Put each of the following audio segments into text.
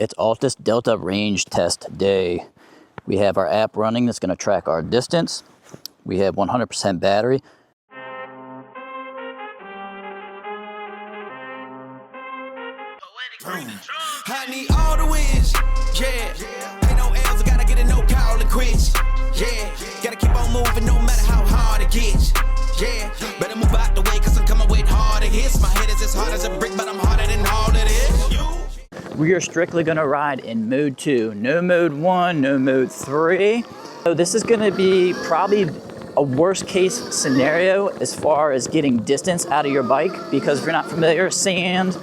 It's Altis Delta range test day. We have our app running that's going to track our distance. We have 100% battery. I need all the wins, yeah. Ain't no L's, I gotta get it, no call and quits, yeah. Gotta keep on moving no matter how hard it gets, yeah. Better move out the way, cause I'm coming with harder hits. My head is as hard as a brick, but I'm harder than all it is. We are strictly gonna ride in mode 2. No mode 1, no mode 3. So this is gonna be probably a worst case scenario as far as getting distance out of your bike, because if you're not familiar, sand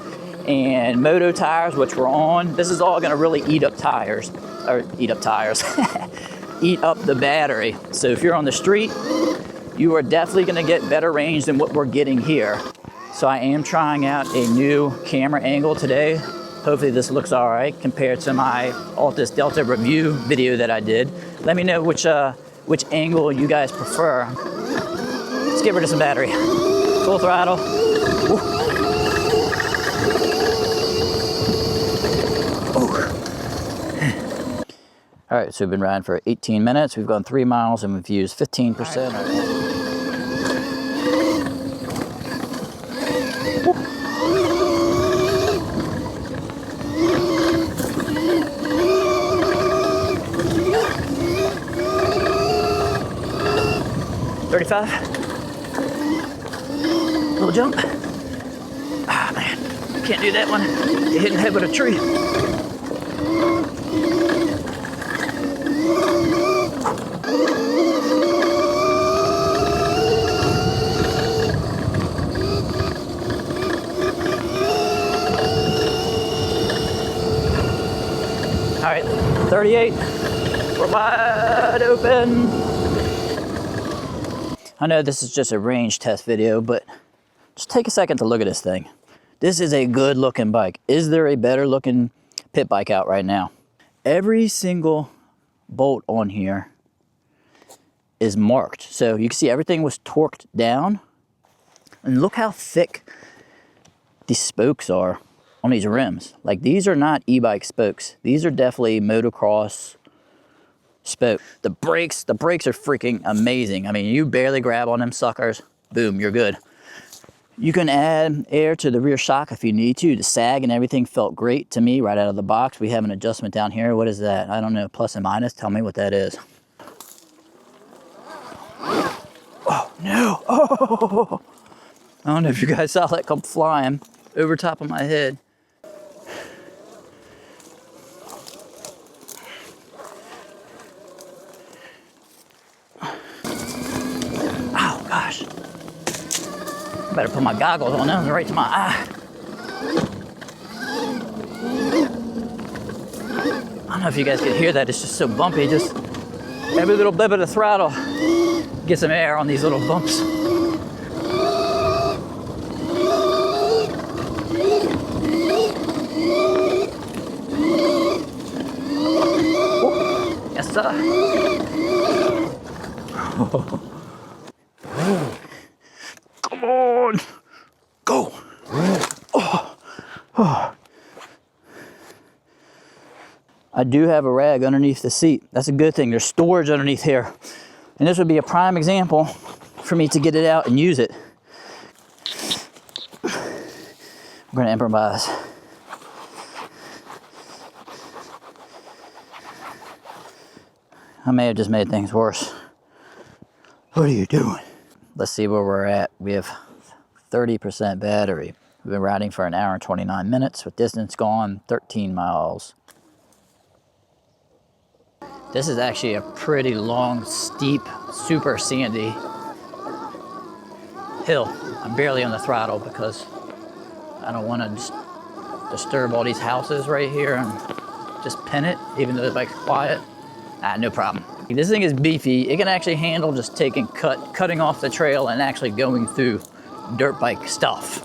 and moto tires, which we're on, this is all gonna really eat up tires, eat up the battery. So if you're on the street, you are definitely gonna get better range than what we're getting here. So I am trying out a new camera angle today. Hopefully this looks all right compared to my Altis Delta review video that I did. Let me know which angle you guys prefer. Let's get rid of some battery. Full throttle. Ooh. All right, so we've been riding for 18 minutes. We've gone 3 miles and we've used 15%. Right. 35. Little jump. Ah, man, can't do that one. You're hitting the head with a tree. All right, 38, we're wide open. I know this is just a range test video, but just take a second to look at this thing. This is a good looking bike. Is there a better looking pit bike out right now? Every single bolt on here is marked. So you can see everything was torqued down. And look how thick these spokes are on these rims. Like, these are not e-bike spokes. These are definitely motocross spoke. The brakes are freaking amazing. I mean, you barely grab on them suckers, boom, you're good. You can add air to the rear shock if you need to. The sag and everything felt great to me right out of the box. We have an adjustment down here. What is that? I don't know, plus and minus. Tell me what that is. Oh, no. Oh. I don't know if you guys saw that come flying over top of my head. Oh, gosh. Better put my goggles on, that was right to my eye. I don't know if you guys can hear that, it's just so bumpy. Just every little bit of the throttle, get some air on these little bumps. Oh, yes, sir. Come on, go. Oh. Oh. I do have a rag underneath the seat. That's a good thing. There's storage underneath here. And this would be a prime example for me to get it out and use it. I'm gonna improvise. I may have just made things worse. What are you doing? Let's see where we're at. We have 30% battery. We've been riding for 1 hour and 29 minutes with distance gone 13 miles. This is actually a pretty long, steep, super sandy hill. I'm barely on the throttle because I don't want to just disturb all these houses right here and just pin it, even though the bike's quiet. No problem. This thing is beefy. It can actually handle just cutting off the trail and actually going through dirt bike stuff.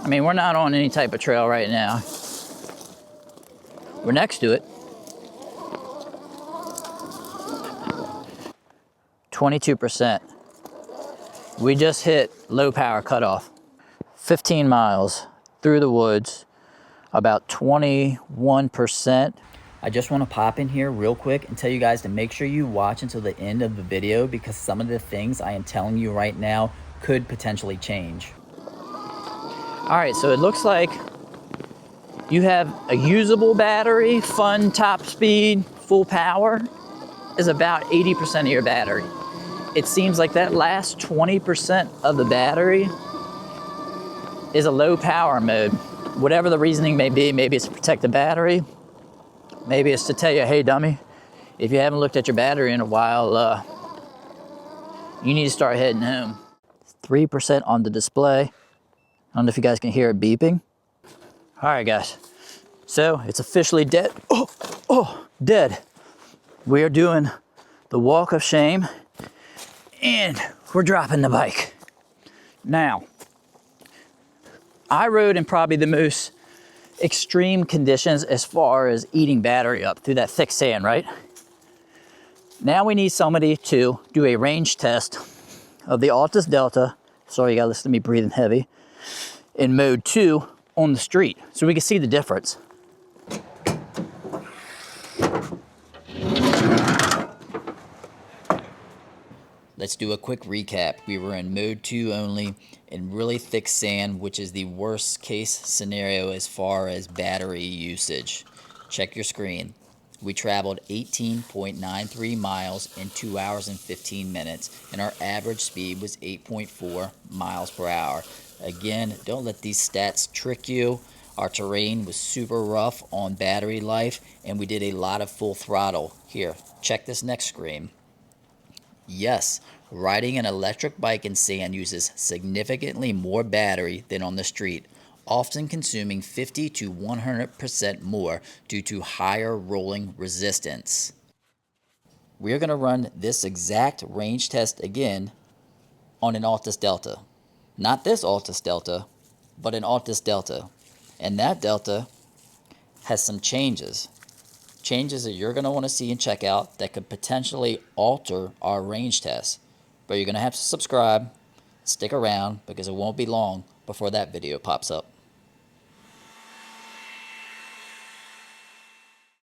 I mean, we're not on any type of trail right now. We're next to it. 22%. We just hit low power cutoff. 15 miles, through the woods, about 21%. I just want to pop in here real quick and tell you guys to make sure you watch until the end of the video, because some of the things I am telling you right now could potentially change. All right, so it looks like you have a usable battery, fun, top speed, full power is about 80% of your battery. It seems like that last 20% of the battery is a low power mode. Whatever the reasoning may be, maybe it's to protect the battery, maybe it's to tell you, hey dummy, if you haven't looked at your battery in a while, you need to start heading home. 3% on the display. I don't know if you guys can hear it beeping. All right, guys. So it's officially dead. Dead. We are doing the walk of shame, and we're dropping the bike. Now, I rode in probably the most extreme conditions as far as eating battery up through that thick sand, right? Now we need somebody to do a range test of the Altis Delta. Sorry, you gotta listen to me breathing heavy. In mode 2 on the street, so we can see the difference. Let's do a quick recap. We were in mode 2 only in really thick sand, which is the worst case scenario as far as battery usage. Check your screen. We traveled 18.93 miles in 2 hours and 15 minutes, and our average speed was 8.4 miles per hour. Again, don't let these stats trick you. Our terrain was super rough on battery life, and we did a lot of full throttle. Here, check this next screen. Yes, riding an electric bike in sand uses significantly more battery than on the street, often consuming 50 to 100% more due to higher rolling resistance. We are going to run this exact range test again on an Altis Delta. Not this Altis Delta, but an Altis Delta. And that Delta has some changes. Changes that you're going to want to see and check out that could potentially alter our range test. But you're going to have to subscribe, stick around, because it won't be long before that video pops up.